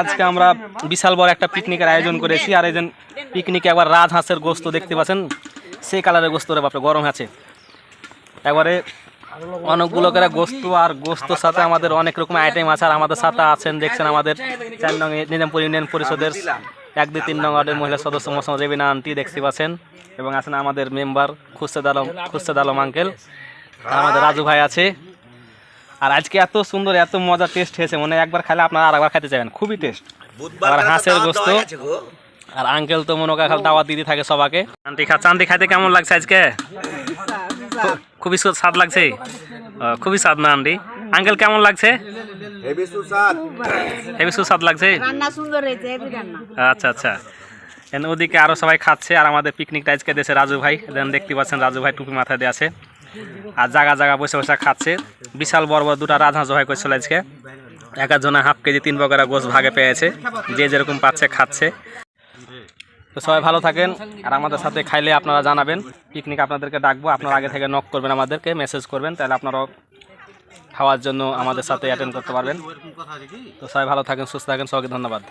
আজকে আমরা বিশাল বড় একটা পিকনিকের আয়োজন করেছি। আর এই যে পিকনিকে একবার রাজহাঁসের গোস্ত দেখতে পাচ্ছেন, সেই কালারের গোস্ত রে বাপরে, গরম আছে একবারে অনেকগুলো করে গোস্ত। আর গোস্তর সাথে আমাদের অনেক রকম আইটেম আছে। আর আমাদের সাথে আছেন দেখছেন আমাদের 4 নং নিজামপুর ইউনিয়ন পরিষদের 1, 2, 3 নং ওয়ার্ডের মহিলা সদস্য মোহাম্মদ রেবিনা আন্টি দেখতে পাচ্ছেন, এবং আছেন আমাদের মেম্বার খুরশেদ আলম আঙ্কেল, আমাদের রাজু ভাই আছে। আর আজকে এত সুন্দর এত মজা টেস্ট হয়েছে, মনে একবার খাইলে আপনারা আরেকবার খেতে চাইবেন, খুবই টেস্ট। আর হাঁসের গোস্ত। আর আঙ্কেল তো মনে করেন দাওয়াত দিতে থাকে সবাইকে। আন্টি আন্টি খাইতে কেমন লাগছে আজকে? খুবই স্বাদ লাগছে, খুবই স্বাদ না আন্টি? আঙ্কেল কেমন লাগছে? হেভি সুস্বাদ লাগছে। আচ্ছা আচ্ছা, ওদিকে আরো সবাই খাচ্ছে। আর আমাদের পিকনিকটা আজকে দেশে রাজু ভাই, দেখতে পাচ্ছেন রাজু ভাই টুপি মাথায় দিয়ে আছে, আর জায়গা জায়গা বসে বসে খাচ্ছে। বিশাল বড় বড় 2টা রাজহাঁস জবাই করছিল আজকে। এক একজনে হাফ কেজি 3 বগেরা গোস্ত ভাগে পেয়েছে, যে যেরকম পাচ্ছে খাচ্ছে। তো সবাই ভালো থাকেন, আর আমাদের সাথে খাইলে আপনারা জানাবেন। পিকনিক আপনাদেরকে ডাকবো, আপনারা আগে থেকে নক করবেন, আমাদেরকে মেসেজ করবেন, তাহলে আপনারাও খাওয়ার জন্য আমাদের সাথে অ্যাটেন্ড করতে পারবেন। তো সবাই ভালো থাকেন, সুস্থ থাকেন, সবাইকে ধন্যবাদ।